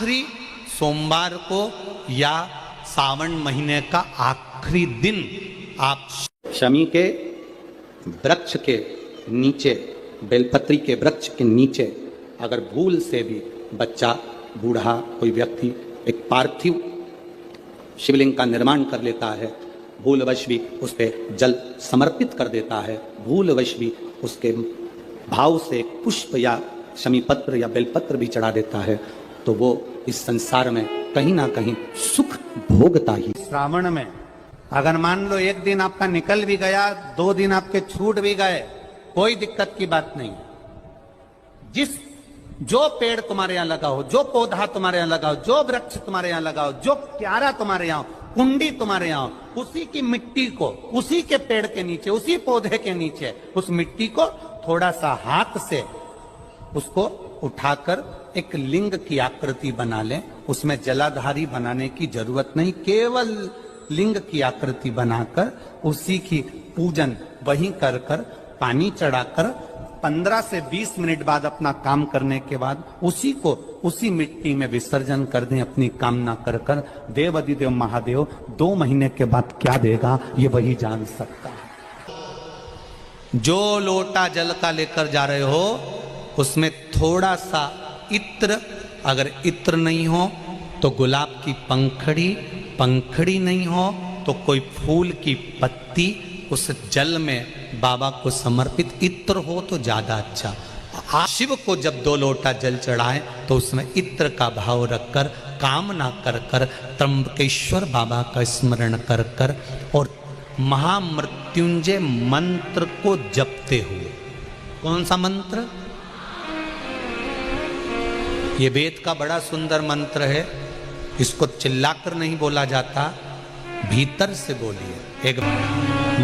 आखिरी सोमवार को या सावन महीने का आखिरी दिन आप शमी के वृक्ष के नीचे, बेलपत्री के वृक्ष के नीचे अगर भूल से भी बच्चा, बूढ़ा, कोई व्यक्ति एक पार्थिव शिवलिंग का निर्माण कर लेता है, भूलवश भी उस पर जल समर्पित कर देता है, भूलवश भी उसके भाव से एक पुष्प या शमी पत्र या बेलपत्र भी चढ़ा देता है, तो वो इस संसार में कहीं ना कहीं सुख भोगता ही। श्रावण में अगर मान लो एक दिन आपका निकल भी गया, 2 दिन आपके छूट भी गए, कोई दिक्कत की बात नहीं। जो पेड़ तुम्हारे यहां लगा हो, जो पौधा तुम्हारे यहां लगा हो, जो वृक्ष तुम्हारे यहां लगा हो, जो क्यारा तुम्हारे यहां हो, कुंडी तुम्हारे यहां हो, उसी की मिट्टी को, उसी के पेड़ के नीचे, उसी पौधे के नीचे उस मिट्टी को थोड़ा सा हाथ से उसको उठाकर एक लिंग की आकृति बना लें। उसमें जलाधारी बनाने की जरूरत नहीं, केवल लिंग की आकृति बनाकर उसी की पूजन वहीं कर कर पानी चढ़ाकर 15 से 20 मिनट बाद अपना काम करने के बाद उसी को उसी मिट्टी में विसर्जन कर दें अपनी कामना कर कर। देव अधिदेव महादेव 2 महीने के बाद क्या देगा ये वही जान सकता है। जो लोटा जल का लेकर जा रहे हो उसमें थोड़ा सा इत्र, अगर इत्र नहीं हो तो गुलाब की पंखड़ी, पंखड़ी नहीं हो तो कोई फूल की पत्ती उस जल में बाबा को समर्पित, इत्र हो तो ज्यादा अच्छा। शिव को जब 2 लोटा जल चढ़ाए तो उसमें इत्र का भाव रखकर, कामना कर कर, त्र्यंबकेश्वर बाबा का स्मरण कर कर और महामृत्युंजय मंत्र को जपते हुए। कौन सा मंत्र? ये वेद का बड़ा सुंदर मंत्र है, इसको चिल्लाकर नहीं बोला जाता, भीतर से बोलिए। एक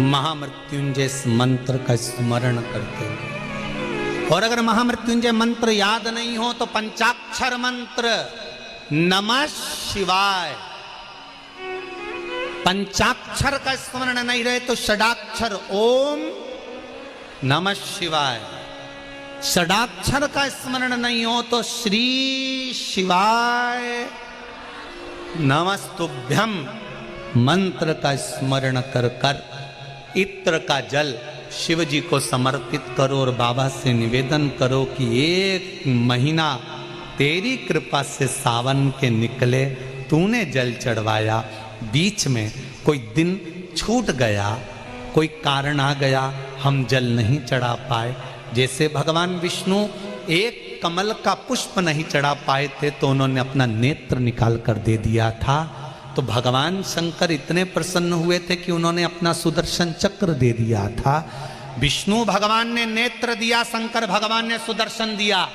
महामृत्युंजय मंत्र का स्मरण करते हैं। और अगर महामृत्युंजय मंत्र याद नहीं हो तो पंचाक्षर मंत्र नमः शिवाय, पंचाक्षर का स्मरण नहीं रहे तो षडाक्षर ओम नमः शिवाय, षडाक्षर का स्मरण नहीं हो तो श्री शिवाय नमस्तुभ्यम मंत्र का स्मरण कर कर इत्र का जल शिव जी को समर्पित करो और बाबा से निवेदन करो कि 1 महीना तेरी कृपा से सावन के निकले, तूने जल चढ़वाया, बीच में कोई दिन छूट गया, कोई कारण आ गया, हम जल नहीं चढ़ा पाए। जैसे भगवान विष्णु एक कमल का पुष्प नहीं चढ़ा पाए थे तो उन्होंने अपना नेत्र निकाल कर दे दिया था, तो भगवान शंकर इतने प्रसन्न हुए थे कि उन्होंने अपना सुदर्शन चक्र दे दिया था। विष्णु भगवान ने नेत्र दिया, शंकर भगवान ने सुदर्शन दिया।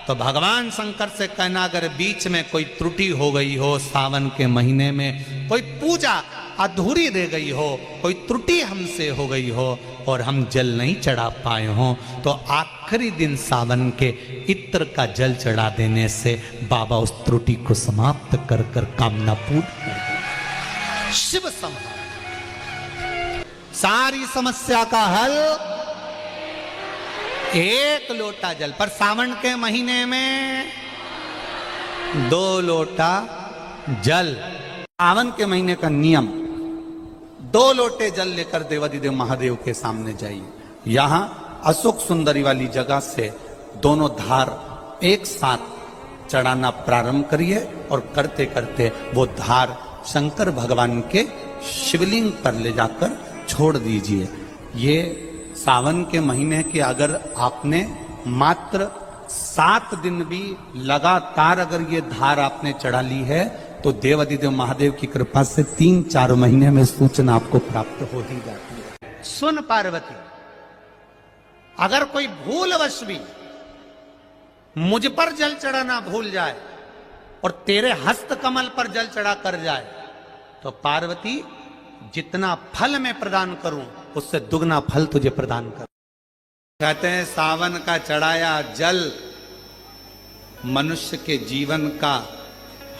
तो भगवान शंकर से कहना अगर बीच में कोई त्रुटि हो गई हो, सावन के महीने में कोई पूजा अधूरी रह गई हो, कोई त्रुटि हमसे हो गई हो और हम जल नहीं चढ़ा पाए हो, तो आखिरी दिन सावन के इत्र का जल चढ़ा देने से बाबा उस त्रुटि को समाप्त कर कर कामना पूर्ण कर देते। शिव संहार, सारी समस्या का हल 1 लोटा जल। पर सावन के महीने में 2 लोटा जल, सावन के महीने का नियम, 2 लोटे जल लेकर देवाधिदेव महादेव के सामने जाइए। यहां अशोक सुंदरी वाली जगह से दोनों धार एक साथ चढ़ाना प्रारंभ करिए और करते करते वो धार शंकर भगवान के शिवलिंग पर ले जाकर छोड़ दीजिए। ये सावन के महीने के अगर आपने मात्र 7 दिन भी लगातार अगर ये धार आपने चढ़ा ली है तो देवाधिदेव महादेव की कृपा से 3-4 महीने में सूचना आपको प्राप्त हो ही जाती है। सुन पार्वती, अगर कोई भूलवश भी मुझ पर जल चढ़ाना भूल जाए और तेरे हस्त कमल पर जल चढ़ा कर जाए तो पार्वती जितना फल मैं प्रदान करूं उससे दुगना फल तुझे प्रदान कर। कहते हैं सावन का चढ़ाया जल मनुष्य के जीवन का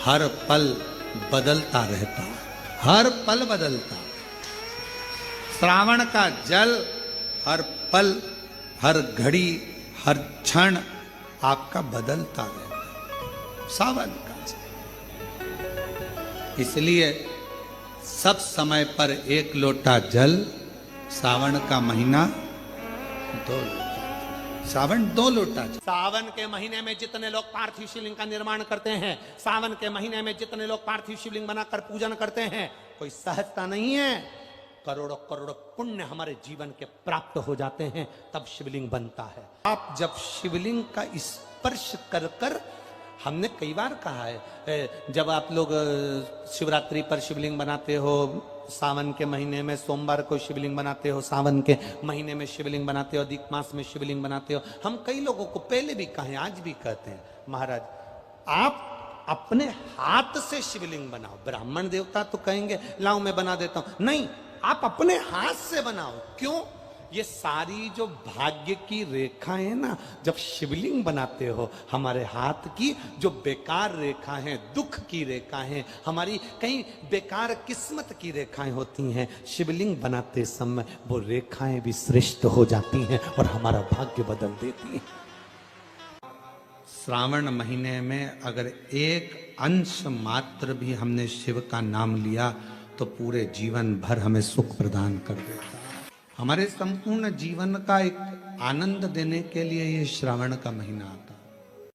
हर पल बदलता रहता, हर पल बदलता। श्रावण का जल हर पल, हर घड़ी, हर क्षण आपका बदलता रहता। सावन का जल इसलिए सब समय पर एक लोटा जल, सावन का महीना 2 लोटा, सावन 2 लोटा। सावन के महीने में जितने लोग पार्थिव शिवलिंग का निर्माण करते हैं, सावन के महीने में जितने लोग पार्थिव शिवलिंग बनाकर पूजन करते हैं, कोई सहजता नहीं है। करोड़ों करोड़ों पुण्य हमारे जीवन के प्राप्त हो जाते हैं, तब शिवलिंग बनता है। आप जब शिवलिंग का स्पर्श कर कर, हमने कई बार कहा है, जब आप लोग शिवरात्रि पर शिवलिंग बनाते हो, सावन के महीने में सोमवार को शिवलिंग बनाते हो, सावन के महीने में शिवलिंग बनाते हो, अधिक मास में शिवलिंग बनाते हो, हम कई लोगों को पहले भी कहे, आज भी कहते हैं, महाराज आप अपने हाथ से शिवलिंग बनाओ। ब्राह्मण देवता तो कहेंगे लाओ मैं बना देता हूं, नहीं, आप अपने हाथ से बनाओ। क्यों? ये सारी जो भाग्य की रेखाएं हैं ना, जब शिवलिंग बनाते हो, हमारे हाथ की जो बेकार रेखा है, दुख की रेखा है, हमारी कहीं बेकार किस्मत की रेखाएं होती हैं, शिवलिंग बनाते समय वो रेखाएं भी श्रेष्ठ हो जाती हैं और हमारा भाग्य बदल देती हैं। श्रावण महीने में अगर एक अंश मात्र भी हमने शिव का नाम लिया तो पूरे जीवन भर हमें सुख प्रदान कर देता है। हमारे संपूर्ण जीवन का एक आनंद देने के लिए ये श्रावण का महीना आता है।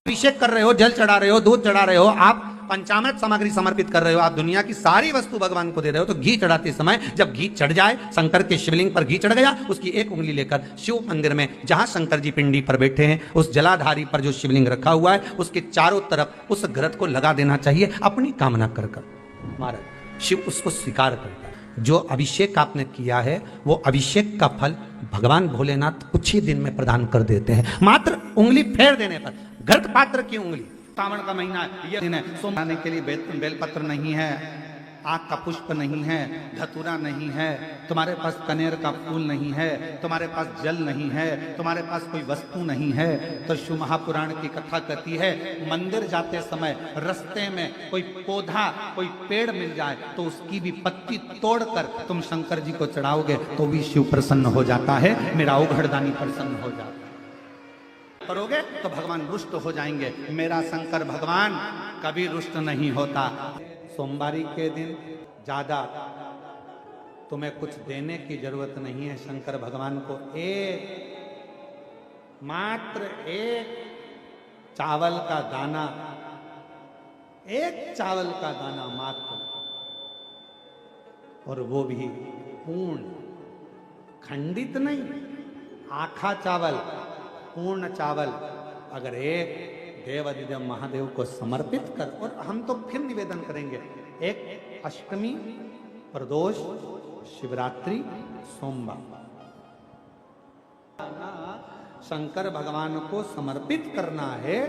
अभिषेक कर रहे हो, जल चढ़ा रहे हो, दूध चढ़ा रहे हो, आप पंचामृत सामग्री समर्पित कर रहे हो, आप दुनिया की सारी वस्तु भगवान को दे रहे हो, तो घी चढ़ाते समय जब घी चढ़ जाए, शंकर के शिवलिंग पर घी चढ़ गया, उसकी एक उंगली लेकर शिव मंदिर में जहां शंकर जी पिंडी पर बैठे हैं, उस जलाधारी पर जो शिवलिंग रखा हुआ है, उसके चारों तरफ उस घृत को लगा देना चाहिए, अपनी कामना कर कर। महाराज शिव उसको स्वीकार करता है। जो अभिषेक आपने किया है, वो अभिषेक का फल भगवान भोलेनाथ कुछ ही दिन में प्रदान कर देते हैं। मात्र उंगली फेर देने पर, घृत पात्र की उंगली। सावन का महीना ये दिन है, सोमवार के लिए बेलपत्र नहीं है, आग का पुष्प नहीं है, धतूरा नहीं है, तुम्हारे पास कनेर का फूल नहीं है, तुम्हारे पास जल नहीं है, तुम्हारे पास कोई वस्तु नहीं है, तो शिव महापुराण की कथा कहती है, मंदिर जाते समय रास्ते में कोई पौधा, कोई पेड़ मिल जाए तो उसकी भी पत्ती तोड़कर तुम शंकर जी को चढ़ाओगे तो भी शिव प्रसन्न हो जाता है, मेरा औघड़दानी प्रसन्न हो जाता है। करोगे तो भगवान रुष्ट हो जाएंगे। मेरा शंकर भगवान कभी रुष्ट नहीं होता। सोमवारी के दिन ज्यादा तुम्हें कुछ देने की जरूरत नहीं है शंकर भगवान को। मात्र एक चावल का दाना, एक चावल का दाना मात्र, और वो भी पूर्ण, खंडित नहीं, आखा चावल, पूर्ण चावल, अगर एक देवाधिदेव महादेव को समर्पित कर, और हम तो फिर निवेदन करेंगे, एक अष्टमी, प्रदोष, शिवरात्रि, सोमवार शंकर भगवान को समर्पित करना है।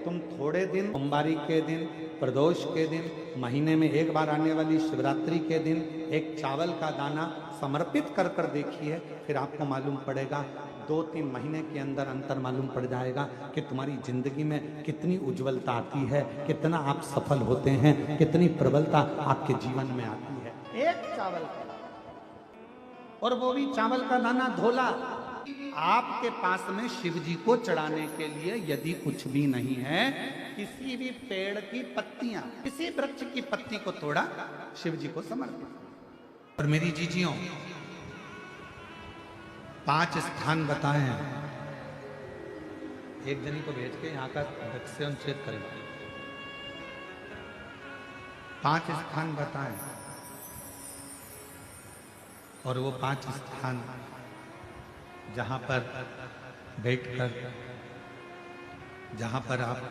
तुम थोड़े दिन, सोमवारी के दिन, प्रदोष के दिन, महीने में एक बार आने वाली शिवरात्रि के दिन एक चावल का दाना समर्पित कर कर देखिए, फिर आपको मालूम पड़ेगा, 2-3 महीने के अंदर अंतर मालूम पड़ जाएगा कि तुम्हारी जिंदगी में कितनी उज्जवलता आती है, कितना आप सफल होते हैं, कितनी प्रबलता आपके जीवन में आती है। एक चावल का, और वो भी चावल का दाना धोला। आपके पास में शिव जी को चढ़ाने के लिए यदि कुछ भी नहीं है, किसी भी पेड़ की पत्तियां, किसी वृक्ष की पत्ती को तोड़ा, शिव जी को समर्पित। और मेरी जीजियों, 5 स्थान बताए हैं, एक जनी को भेज के यहाँ का वैक्सीन चेक करें। 5 स्थान बताए, और वो 5 स्थान जहाँ पर बैठकर, जहाँ पर आप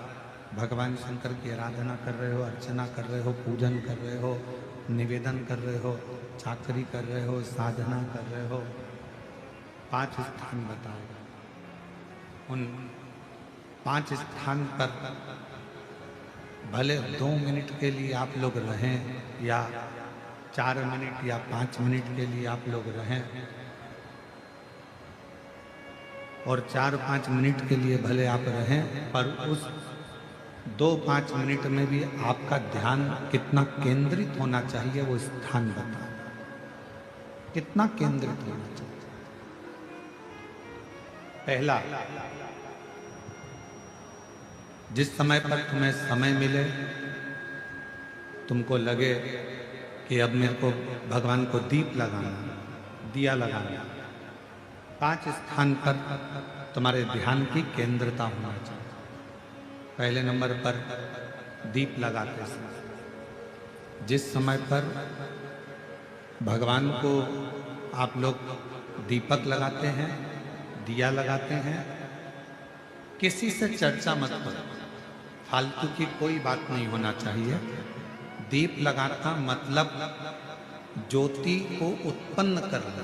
भगवान शंकर की आराधना कर रहे हो, अर्चना कर रहे हो, पूजन कर रहे हो, निवेदन कर रहे हो, चाकरी कर रहे हो, साधना कर रहे हो, 5 स्थान बताएगा। उन 5 स्थान पर भले 2 मिनट के लिए आप लोग रहें, या 4 मिनट या 5 मिनट के लिए आप लोग रहें, और 4-5 मिनट के लिए भले आप रहें, पर उस 2-5 मिनट में भी आपका ध्यान कितना केंद्रित होना चाहिए, वो स्थान बता, कितना केंद्रित होना चाहिए। पहला, जिस समय पर तुम्हें समय मिले तुमको लगे कि अब मेरे को भगवान को दीप लगाना, दिया लगाना, 5 स्थान पर तुम्हारे ध्यान की केंद्रता होना चाहिए। पहले नंबर पर दीप लगाते समय, जिस समय पर भगवान को आप लोग दीपक लगाते हैं, दिया लगाते हैं, किसी से चर्चा मत करो, फालतू की कोई बात नहीं होना चाहिए। दीप लगाना मतलब ज्योति को उत्पन्न करना,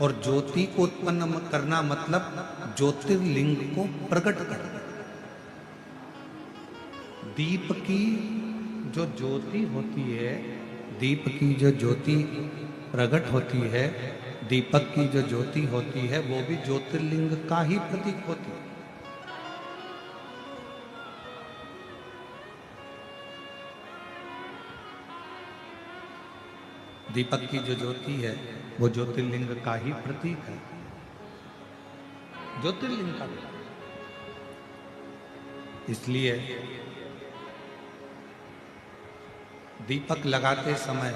और ज्योति को उत्पन्न करना मतलब ज्योतिर्लिंग को प्रकट करना। दीप की जो ज्योति होती है, दीप की जो ज्योति प्रकट होती है, दीपक की जो ज्योति होती है, वो भी ज्योतिर्लिंग का ही प्रतीक होती है। दीपक की जो ज्योति है वो ज्योतिर्लिंग का ही प्रतीक है, ज्योतिर्लिंग का। इसलिए दीपक लगाते समय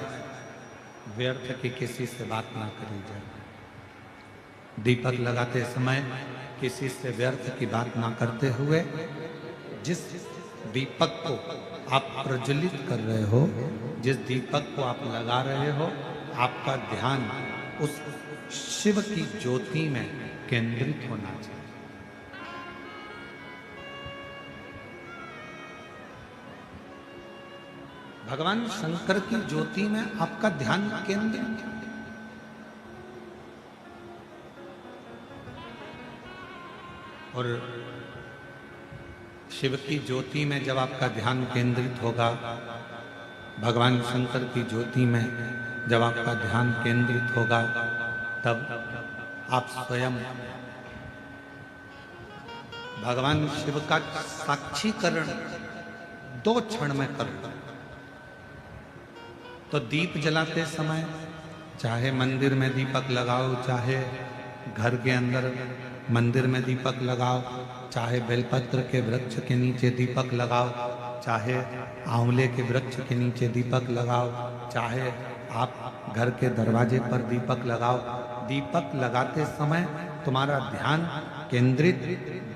व्यर्थ की किसी से बात ना करी जाए। दीपक लगाते समय किसी से व्यर्थ की बात ना करते हुए, जिस दीपक को आप प्रज्वलित कर रहे हो, जिस दीपक को आप लगा रहे हो, आपका ध्यान उस शिव की ज्योति में केंद्रित होना चाहिए। भगवान शंकर की ज्योति में आपका ध्यान केंद्रित है। और शिव की ज्योति में जब आपका ध्यान केंद्रित होगा, भगवान शंकर की ज्योति में जब आपका ध्यान केंद्रित होगा, तब आप स्वयं भगवान शिव का साक्षीकरण 2 क्षण में करो। तो दीप जलाते समय चाहे मंदिर में दीपक लगाओ, चाहे घर के अंदर मंदिर में दीपक लगाओ, चाहे बेलपत्र के वृक्ष के नीचे दीपक लगाओ, चाहे आंवले के वृक्ष के नीचे दीपक लगाओ, चाहे आप घर के दरवाजे पर दीपक लगाओ। दीपक लगाते समय तुम्हारा ध्यान केंद्रित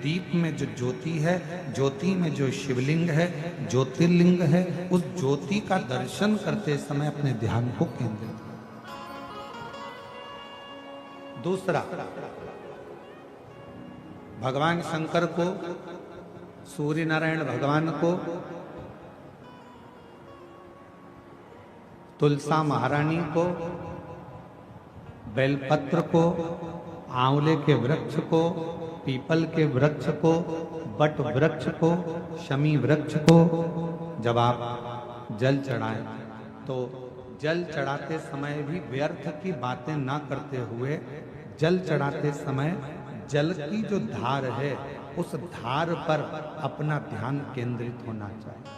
दीप में जो ज्योति है, ज्योति में जो शिवलिंग है, ज्योतिर्लिंग है, उस ज्योति का दर्शन करते समय अपने ध्यान को केंद्रित। दूसरा, भगवान शंकर को, सूर्य नारायण भगवान को, तुलसा महारानी को, बेलपत्र को, आंवले के वृक्ष को, पीपल के वृक्ष को, बट वृक्ष को, शमी वृक्ष को जब आप जल चढ़ाएं, तो जल चढ़ाते समय भी व्यर्थ की बातें ना करते हुए, जल चढ़ाते समय जल की जो धार है, उस धार पर अपना ध्यान केंद्रित होना चाहिए।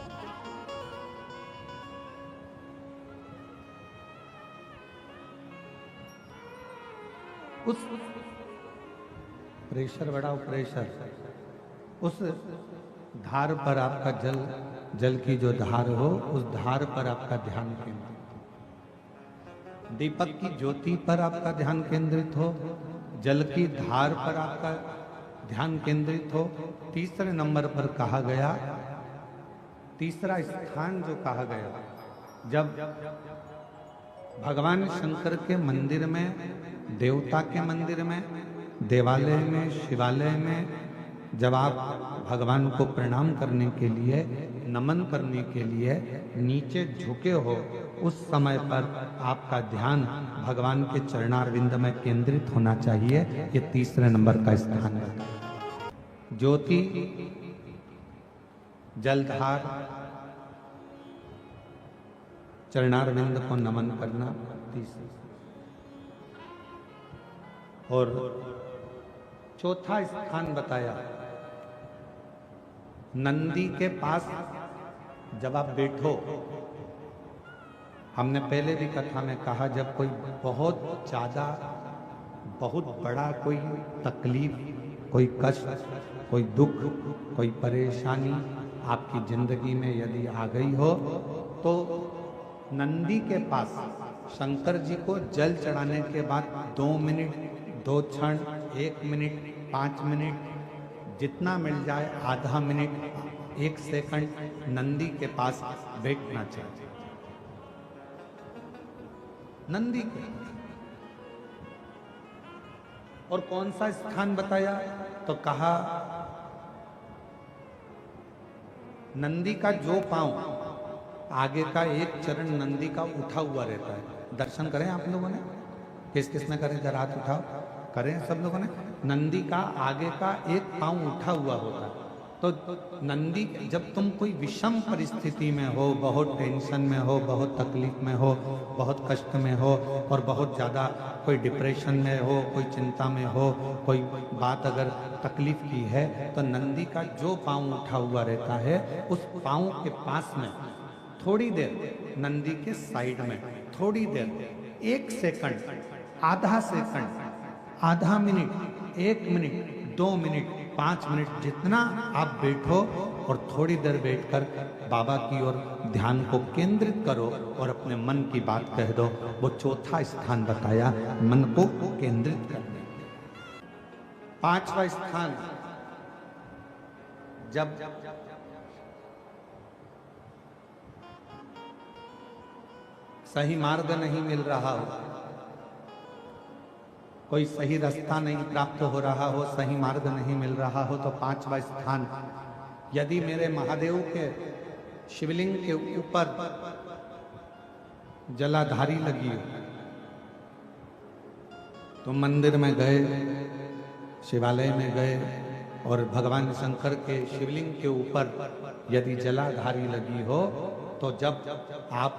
उस प्रेशर बढ़ाओ, प्रेशर, उस धार पर आपका जल की जो धार हो, उस धार पर आपका ध्यान केंद्रित हो। दीपक की ज्योति पर आपका ध्यान केंद्रित हो, जल की धार पर आपका ध्यान केंद्रित हो। तीसरे नंबर पर कहा गया, तीसरा स्थान जो कहा गया, जब भगवान शंकर के मंदिर में, देवता के मंदिर में, देवालय में, शिवालय में जब आप भगवान को प्रणाम करने के लिए, नमन करने के लिए नीचे झुके हो, उस समय पर आपका ध्यान भगवान के चरणारविंद में केंद्रित होना चाहिए। ये तीसरे नंबर का स्थान है। ज्योति, जलधार, चरणारविंद को नमन करना तीसरा। और चौथा स्थान बताया, नंदी के पास जब आप बैठो। हमने पहले भी कथा में कहा, जब कोई बहुत ज्यादा, बहुत बड़ा कोई तकलीफ, कोई कष्ट, कोई दुख, कोई परेशानी आपकी जिंदगी में यदि आ गई हो, तो नंदी के पास शंकर जी को जल चढ़ाने के बाद 2 मिनट, 2 क्षण, 1 मिनट, 5 मिनट, जितना मिल जाए, आधा मिनट, 1 सेकंड नंदी के पास बैठना चाहिए। नंदी के और कौन सा स्थान बताया? तो कहा नंदी का जो पांव, आगे का एक चरण नंदी का उठा हुआ रहता है। दर्शन करें आप लोगों ने? किस किस ने करें? जरा हाथ उठाओ, करें सब लोगों ने। नंदी का आगे का एक पांव उठा हुआ होता है। तो नंदी, जब तुम कोई विषम परिस्थिति में हो, बहुत टेंशन में हो, बहुत तकलीफ में हो, बहुत कष्ट में हो, और बहुत ज़्यादा कोई डिप्रेशन में हो, कोई चिंता में हो, कोई बात अगर तकलीफ की है, तो नंदी का जो पांव उठा हुआ रहता है, उस पांव के पास में थोड़ी देर, नंदी के साइड में थोड़ी देर, 1 सेकंड, आधा सेकंड, आधा मिनट, 1 मिनट, 2 मिनट, 5 मिनट, जितना आप बैठो और थोड़ी देर बैठकर बाबा की ओर ध्यान को केंद्रित करो और अपने मन की बात कह दो। वो चौथा स्थान बताया, मन को केंद्रित करने। 5वां स्थान, जब सही मार्ग नहीं मिल रहा हो, कोई सही रास्ता नहीं प्राप्त हो रहा हो, सही मार्ग नहीं मिल रहा हो, तो 5वां स्थान, यदि मेरे महादेव के शिवलिंग के ऊपर जलाधारी लगी हो, तो मंदिर में गए, शिवालय में गए और भगवान शंकर के शिवलिंग के ऊपर यदि जलाधारी लगी हो, तो जब आप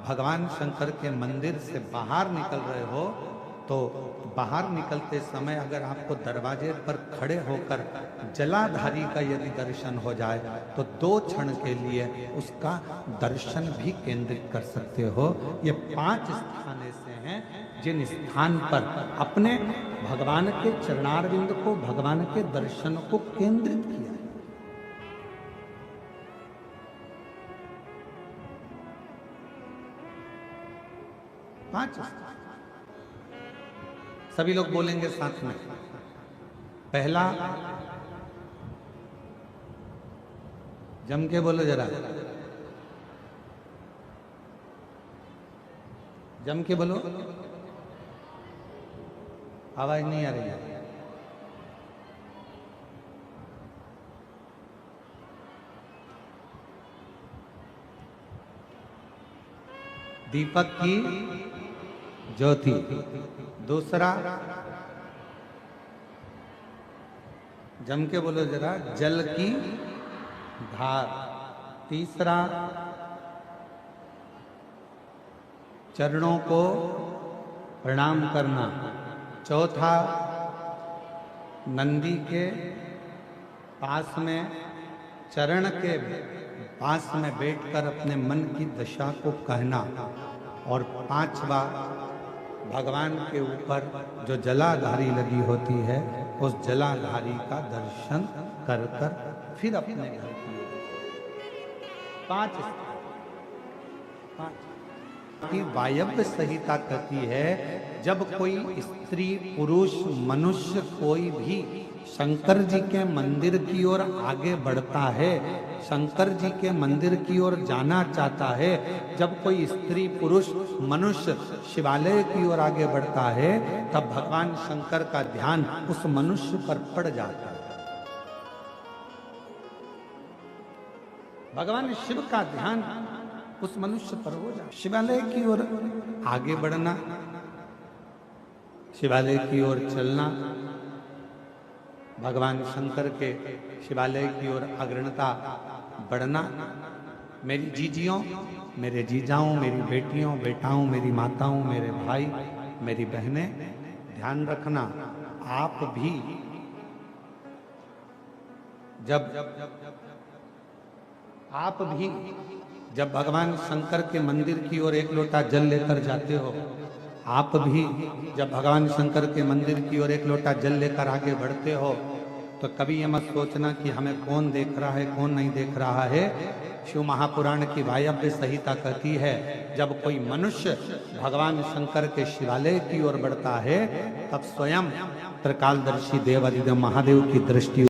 भगवान शंकर के मंदिर से बाहर निकल रहे हो, तो बाहर निकलते समय अगर आपको दरवाजे पर खड़े होकर जलाधारी का यदि दर्शन हो जाए, तो 2 क्षण के लिए उसका दर्शन भी केंद्रित कर सकते हो। ये 5 स्थान ऐसे हैं जिन स्थान पर अपने भगवान के चरणारविंद को, भगवान के दर्शन को केंद्रित किया है। पांच सभी लोग बोलेंगे साथ में। पहला, जम के बोलो जरा, जम के बोलो, आवाज नहीं आ रही है। दीपक की ज्योति। दूसरा, जम के बोलो जरा, जल की धार। तीसरा, चरणों को प्रणाम करना। चौथा, नंदी के पास में, चरण के पास में बैठकर अपने मन की दशा को कहना। और 5वां, भगवान के ऊपर जो जलाधारी लगी होती है, उस जलाधारी का दर्शन कर कर फिर अपने घर की। 5 की वायव्य संहिता कहती है, जब कोई स्त्री, पुरुष, मनुष्य कोई भी शंकर जी के मंदिर की ओर आगे बढ़ता है, शंकर जी के मंदिर की ओर जाना चाहता है, जब कोई स्त्री, पुरुष, मनुष्य शिवालय की ओर आगे बढ़ता है, तब भगवान शंकर का ध्यान उस मनुष्य पर पड़ जाता है। भगवान शिव का ध्यान उस मनुष्य पर हो जाए। शिवालय की ओर आगे बढ़ना, शिवालय की ओर चलना, भगवान शंकर के शिवालय की ओर अग्रणता बढ़ना। मेरी जीजियों, मेरे जीजाओं, मेरी बेटियों, बेटाओं, मेरी माताओं, मेरे भाई, मेरी बहनें, ध्यान रखना, आप भी जब भगवान शंकर के मंदिर की ओर 1 लोटा जल लेकर जाते हो, आप भी जब भगवान शंकर के मंदिर की ओर 1 लोटा जल लेकर आगे बढ़ते हो, तो कभी ये मत सोचना कि हमें कौन देख रहा है कौन नहीं देख रहा है। शिव महापुराण की वायव्य संहिता कहती है जब कोई मनुष्य भगवान शंकर के शिवालय की ओर बढ़ता है तब स्वयं त्रिकालदर्शी देव अधिदेव महादेव की दृष्टि